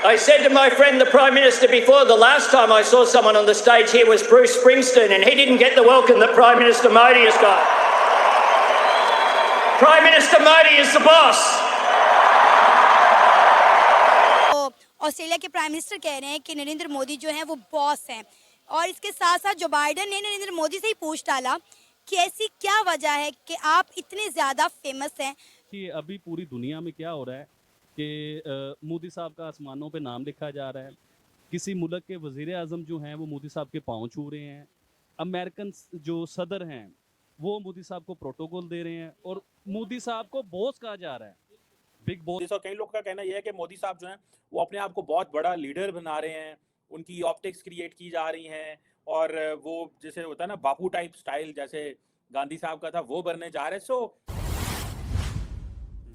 I said to my friend, the Prime Minister, before, the last time I saw someone on the stage here was Bruce Springsteen, and he didn't get the welcome that Prime Minister Modi has got. Prime Minister Modi is the boss. तो Australia के prime minister कह रहे हैं कि नरेंद्र मोदी जो हैं वो boss हैं, और इसके साथ साथ जो बाइडन ने नरेंद्र मोदी से ही पूछ डाला कि ऐसी क्या वजह है कि आप इतने ज़्यादा फेमस हैं। कि अभी पूरी दुनिया में क्या हो रहा है कि मोदी साहब का आसमानों पे नाम लिखा जा रहा है। किसी मुल्क के वज़ीर आज़म जो हैं वो मोदी साहब के पाँव छू रहे हैं। अमेरिकन जो सदर हैं वो मोदी साहब को प्रोटोकॉल दे रहे हैं और मोदी साहब को बॉस कहा जा रहा है, बिग बॉस। और कई लोग का कहना यह है कि मोदी साहब जो हैं वो अपने आप को बहुत बड़ा लीडर बना रहे हैं, उनकी ऑप्टिक्स क्रिएट की जा रही हैं और वो जैसे होता है ना बापू टाइप स्टाइल जैसे गांधी साहब का था वो बनने जा रहे हैं। सो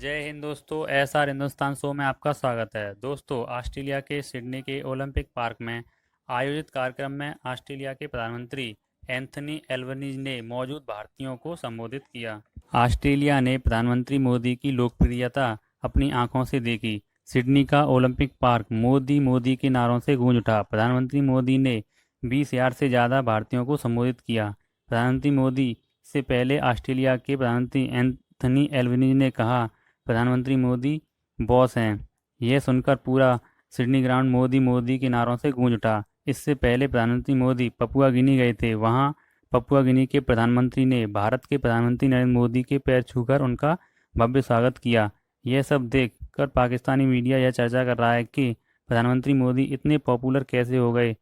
जय हिंद दोस्तों, एसआर हिंदुस्तान शो में आपका स्वागत है। दोस्तों, ऑस्ट्रेलिया के सिडनी के ओलंपिक पार्क में आयोजित कार्यक्रम में ऑस्ट्रेलिया के प्रधानमंत्री एंथनी एल्बनीज ने मौजूद भारतीयों को संबोधित किया। ऑस्ट्रेलिया ने प्रधानमंत्री मोदी की लोकप्रियता अपनी आंखों से देखी। सिडनी का ओलंपिक पार्क मोदी मोदी के नारों से गूंज उठा। प्रधानमंत्री मोदी ने 20,000 से ज़्यादा भारतीयों को संबोधित किया। प्रधानमंत्री मोदी से पहले ऑस्ट्रेलिया के प्रधानमंत्री एंथनी एल्बनीज ने कहा, प्रधानमंत्री मोदी बॉस हैं। यह सुनकर पूरा सिडनी ग्राउंड मोदी मोदी के नारों से गूंज उठा। इससे पहले प्रधानमंत्री मोदी पपुआ गिनी गए थे। वहां पपुआ गिनी के प्रधानमंत्री ने भारत के प्रधानमंत्री नरेंद्र मोदी के पैर छूकर उनका भव्य स्वागत किया। यह सब देखकर पाकिस्तानी मीडिया यह चर्चा कर रहा है कि प्रधानमंत्री मोदी इतने पॉपुलर कैसे हो गए।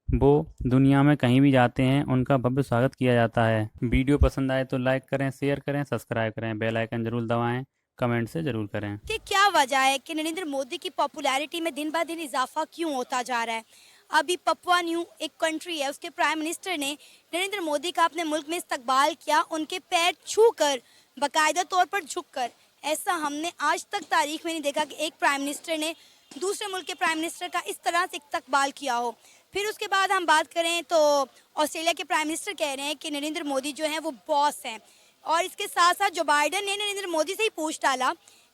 वो दुनिया में कहीं भी जाते हैं उनका भव्य स्वागत किया जाता है। वीडियो पसंद आए तो लाइक करें, शेयर करें, सब्सक्राइब करें, बेल आइकन जरूर दबाएं, कमेंट से जरूर करें कि क्या वजह है कि नरेंद्र मोदी की पॉपुलैरिटी में दिन ब दिन इजाफा क्यों होता जा रहा है। अभी पपुआ न्यू एक कंट्री है, उसके प्राइम मिनिस्टर ने नरेंद्र मोदी का अपने मुल्क में इस्तकबाल किया, उनके पैर छूकर, बाकायदा तौर पर झुककर। ऐसा हमने आज तक तारीख में नहीं देखा कि एक प्राइम मिनिस्टर ने दूसरे मुल्क के प्राइम मिनिस्टर का इस तरह से इस्तकबाल किया हो। फिर उसके बाद हम बात करें तो ऑस्ट्रेलिया के प्राइम मिनिस्टर कह रहे हैं कि नरेंद्र मोदी जो हैं वो बॉस हैं, और इसके साथ साथ जो बाइडन ने नरेंद्र मोदी से ही पूछ डाला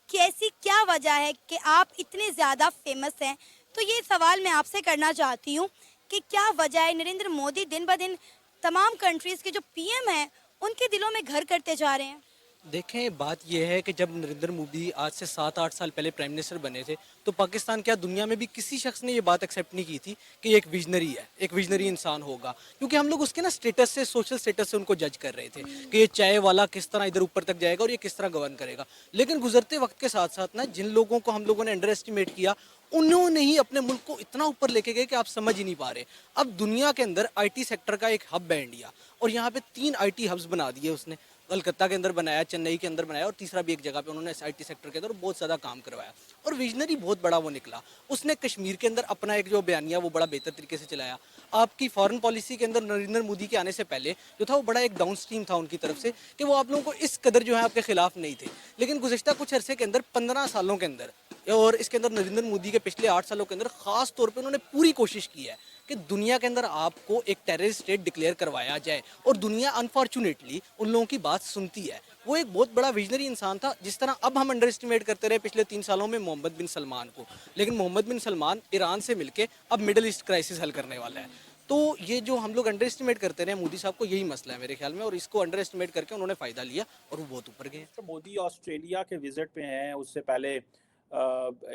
कि ऐसी क्या वजह है कि आप इतने ज़्यादा फेमस हैं। तो ये सवाल मैं आपसे करना चाहती हूँ कि क्या वजह है नरेंद्र मोदी दिन ब दिन तमाम कंट्रीज़ के जो पीएम हैं उनके दिलों में घर करते जा रहे हैं। देखें, बात यह है कि जब नरेंद्र मोदी आज से 7-8 साल पहले प्राइम मिनिस्टर बने थे तो पाकिस्तान क्या दुनिया में भी किसी शख्स ने ये बात एक्सेप्ट नहीं की थी कि ये एक विजनरी है, एक विजनरी इंसान होगा, क्योंकि हम लोग उसके ना स्टेटस से, सोशल स्टेटस से उनको जज कर रहे थे कि ये चाय वाला किस तरह इधर ऊपर तक जाएगा और ये किस तरह गवर्न करेगा। लेकिन गुजरते वक्त के साथ साथ ना जिन लोगों को हम लोगों ने अंडर एस्टिमेट किया उन्होंने ही अपने मुल्क को इतना ऊपर लेके गए कि आप समझ ही नहीं पा रहे। अब दुनिया के अंदर आईटी सेक्टर का एक हब है इंडिया, और यहाँ पे 3 आईटी हब्स बना दिए उसने। कलकत्ता के अंदर बनाया, चेन्नई के अंदर बनाया, और तीसरा भी एक जगह पे उन्होंने आईटी सेक्टर के अंदर बहुत ज़्यादा काम करवाया, और विजनरी बहुत बड़ा वो निकला। उसने कश्मीर के अंदर अपना एक जो बयानिया वो बड़ा बेहतर तरीके से चलाया। आपकी फॉरेन पॉलिसी के अंदर नरेंद्र मोदी के आने से पहले जो था वो बड़ा एक डाउन स्ट्रीम था उनकी तरफ से कि वो आप लोगों को इस कदर जो है आपके खिलाफ नहीं थे। लेकिन गुज़श्ता कुछ अरसे के अंदर 15 सालों के अंदर, और इसके अंदर नरेंद्र मोदी के पिछले 8 सालों के अंदर ख़ास तौर पे उन्होंने पूरी कोशिश की है कि दुनिया के अंदर आपको एक टेररिस्ट स्टेट डिक्लेयर करवाया जाए, और दुनिया अनफॉर्चुनेटली उन लोगों की बात सुनती है। वो एक बहुत बड़ा विजनरी इंसान था। जिस तरह अब हम अंडर एस्टिमेट करते रहे पिछले 3 सालों में मोहम्मद बिन सलमान को, लेकिन मोहम्मद बिन सलमान ईरान से मिलके अब मिडिल ईस्ट क्राइसिस हल करने वाला है। तो ये जो हम लोग अंडर एस्टिमेट करते रहे मोदी साहब को, यही मसला है मेरे ख्याल में, और इसको अंडर एस्टिमेट करके उन्होंने फ़ायदा लिया और वो बहुत ऊपर गए। तो मोदी ऑस्ट्रेलिया के विजिट पे हैं, उससे पहले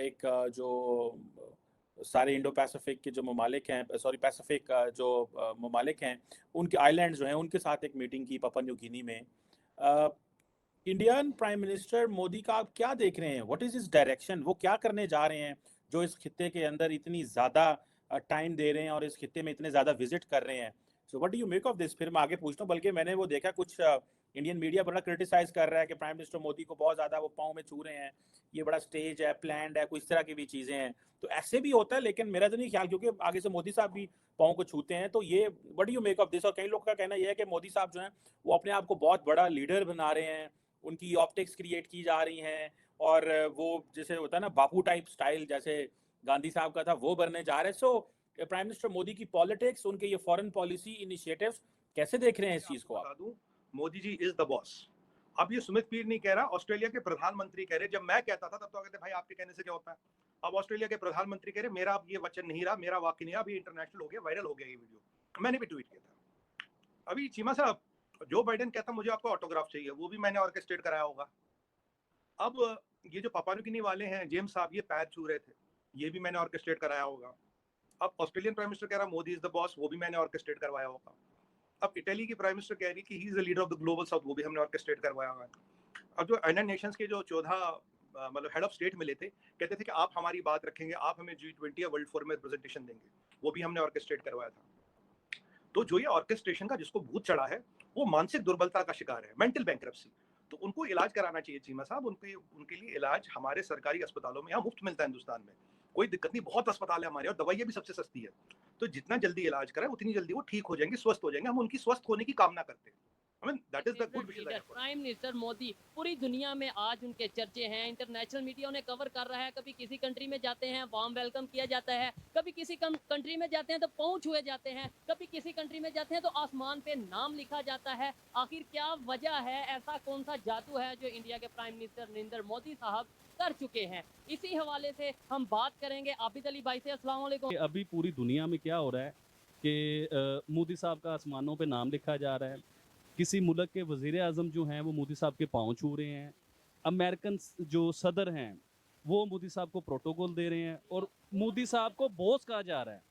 एक जो सारे इंडो पैसिफिक के जो ममालिक हैं, सॉरी पैसिफिक जो ममालिक हैं, उनके आइलैंड जो हैं उनके साथ एक मीटिंग की पपुआ न्यू गिनी में। इंडियन प्राइम मिनिस्टर मोदी का आप क्या देख रहे हैं? What is is direction? वो क्या करने जा रहे हैं जो इस खित्ते के अंदर इतनी ज़्यादा टाइम दे रहे हैं और इस खित्ते में इतने ज़्यादा विजिट कर रहे हैं? So what do you make of this? फिर मैं आगे पूछता हूँ, बल्कि मैंने वो देखा कुछ इंडियन मीडिया बड़ा क्रिटिसाइज कर रहा है कि प्राइम मिनिस्टर मोदी को बहुत ज़्यादा वो पाँव में छू रहे हैं, ये बड़ा स्टेज है, प्लान्ड है, कुछ इस तरह की भी चीज़ें हैं। तो ऐसे भी होता है, लेकिन मेरा तो नहीं ख्याल, क्योंकि आगे से मोदी साहब भी पाँव को छूते हैं। तो ये what do you make of this? और कई लोग का कहना यह है कि मोदी साहब जो हैं वो अपने आप को बहुत बड़ा लीडर बना रहे हैं, उनकी ऑप्टिक्स क्रिएट की जा रही हैं, और वो जैसे होता है ना बापू टाइप स्टाइल जैसे गांधी साहब का था वो बनने जा रहे हैं। सो प्राइम मिनिस्टर मोदी की पॉलिटिक्स, उनके ये फॉरेन पॉलिसी इनिशिएटिव्स, कैसे देख रहे हैं इस चीज को आप? Modi ji is the boss. अब ये सुमित पीर नहीं कह रहा, ऑस्ट्रेलिया के प्रधानमंत्री कह रहे। जब मैं कहता था तब तो कहते भाई आपके कहने से क्या होता है, अब ऑस्ट्रेलिया के प्रधानमंत्री कह रहे मेरा अब ये वचन नहीं रहा, मेरा वाक्य नहीं रहा, अभी इंटरनेशनल हो गया, वायरल हो गया ये वीडियो। मैंने भी ट्वीट किया था। अभी चीमा साहब, जो बाइडेन कहता मुझे आपका ऑटोग्राफ चाहिए, वो भी मैंने ऑर्केस्ट्रेट कराया होगा। अब ये जो पापा न्यू गिनी वाले हैं जेम्स साहब, ये पैर छू रहे थे, ये भी मैंने ऑर्केस्ट्रेट कराया होगा। अब ऑस्ट्रेलियन प्राइम मिनिस्टर कह रहा मोदी इज द बॉस, वो भी मैंने ऑर्केस्ट्रेट करवाया होगा। अब इटली की प्राइम मिनिस्टर कह रही कि he is the leader of the global south, वो भी हमने ऑर्केस्ट्रेट करवाया हुआ है। अब जो यूनाइटेड नेशंस के जो 14 मतलब हेड ऑफ स्टेट मिले थे, कहते थे कि आप हमारी बात रखेंगे, आप हमें G20 या वर्ल्ड फोरम में प्रेजेंटेशन देंगे, वो भी हमने ऑर्केस्ट्रेट करवाया था। तो जो ये ऑर्केस्ट्रेशन का जिसको भूत चढ़ा है, वो मानसिक दुर्बलता का शिकार है, मेंटल बैंक्रप्सी। तो उनको इलाज कराना चाहिए चीमा साहब, उनके लिए इलाज हमारे सरकारी अस्पतालों में यहाँ मुफ्त मिलता है हिंदुस्तान में, कोई दिक्कत नहीं, बहुत अस्पताल है हमारे और दवाइयाँ भी सबसे सस्ती है। तो जितना जल्दी इलाज कराए उतनी जल्दी वो ठीक हो जाएंगे, स्वस्थ हो जाएंगे। हम उनकी स्वस्थ होने की कामना करते हैं। I mean that is the good wish. Prime minister Modi, पूरी दुनिया में आज उनके चर्चे हैं, इंटरनेशनल मीडिया उन्हें कवर कर रहा है। कभी किसी कंट्री में जाते हैं वार्म वेलकम किया जाता है, कभी किसी कंट्री में जाते हैं तो पहुंच हुए जाते हैं, कभी किसी कंट्री में जाते हैं तो आसमान पे नाम लिखा जाता है। आखिर क्या वजह है, ऐसा कौन सा जादू है जो इंडिया के प्राइम मिनिस्टर नरेंद्र मोदी साहब कर चुके हैं? इसी हवाले से हम बात करेंगे आबिद अली भाई से। अस्सलाम वालेकुम। अभी पूरी दुनिया में क्या हो रहा है कि मोदी साहब का आसमानों पे नाम लिखा जा रहा है, किसी मुल्क के वज़ीर आज़म जो हैं वो मोदी साहब के पाँव छू रहे हैं, अमेरिकन जो सदर हैं वो मोदी साहब को प्रोटोकॉल दे रहे हैं, और मोदी साहब को बॉस कहा जा रहा है।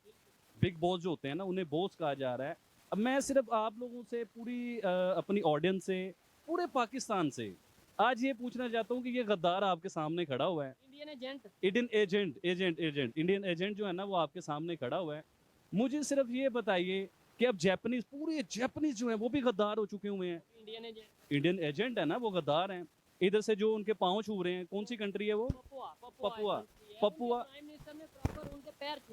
बिग बॉस जो होते हैं ना, उन्हें बॉस कहा जा रहा है। अब मैं सिर्फ आप लोगों से, पूरी अपनी ऑडियंस से, पूरे पाकिस्तान से आज ये पूछना चाहता हूँ कि ये गद्दार आपके सामने खड़ा हुआ है, इंडियन एजेंट, इंडियन एजेंट जो है ना, वो आपके सामने खड़ा हुआ है। मुझे सिर्फ ये बताइए कि अब जापानीज, पूरे जापानीज जो है वो भी गद्दार हो चुके हुए हैं। इंडियन एजेंट है ना, वो गद्दार हैं। इधर से जो उनके पाँव छू रहे हैं, कौन सी कंट्री है वो? पपुआ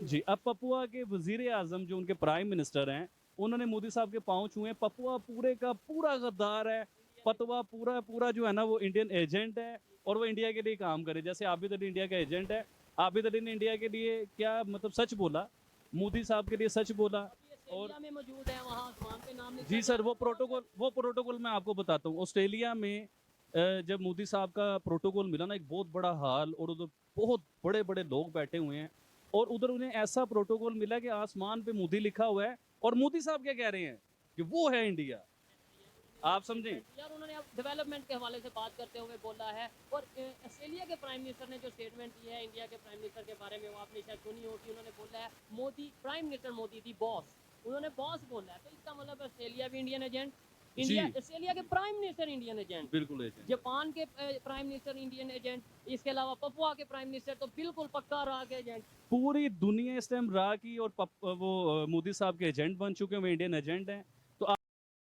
जी। अब पपुआ के वजीर आजम जो उनके प्राइम मिनिस्टर हैं, उन्होंने मोदी साहब के पाँव छुए हैं। पपुआ पूरे का पूरा गद्दार है। पतवा पूरा जो है ना, वो इंडियन एजेंट है और वो इंडिया के लिए काम करे। जैसे आबिद अली इंडिया का एजेंट है, आबिद अली ने इंडिया के लिए क्या मतलब सच बोला, मोदी साहब के लिए सच बोला। और में मौजूद है, वहाँ आसमान पे नाम लिखा जी सर, वो प्रोटोकॉल मैं आपको बताता हूँ। ऑस्ट्रेलिया में जब मोदी साहब का प्रोटोकॉल मिला ना, एक बहुत बड़ा हाल, और उधर बहुत बड़े बड़े लोग बैठे हुए हैं, और उधर उन्हें ऐसा प्रोटोकॉल मिला कि आसमान पे मोदी लिखा हुआ है, और मोदी साहब क्या कह रहे हैं कि वो है इंडिया। आप समझें यार, उन्होंने अब डेवलपमेंट के हवाले से बात करते हुए बोला है। और ऑस्ट्रेलिया के प्राइम मिनिस्टर ने जो स्टेटमेंट दी है इंडिया के प्राइम मिनिस्टर के बारे में, वो आपने शायद सुनी होगी। उन्होंने बोला है मोदी, प्राइम मिनिस्टर मोदी दी बॉस, उन्होंने बॉस बोला है। तो इसका मतलब ऑस्ट्रेलिया भी इंडियन एजेंट, इंडिया, ऑस्ट्रेलिया के प्राइम मिनिस्टर इंडियन एजेंट, बिल्कुल एजेंट। जापान के प्राइम मिनिस्टर इंडियन एजेंट, इसके अलावा पपुआ के प्राइम मिनिस्टर तो बिल्कुल पक्का रहा के एजेंट। पूरी दुनिया इस टाइम रहा की और वो मोदी साहब के एजेंट बन चुके हैं, वो इंडियन एजेंट हैं।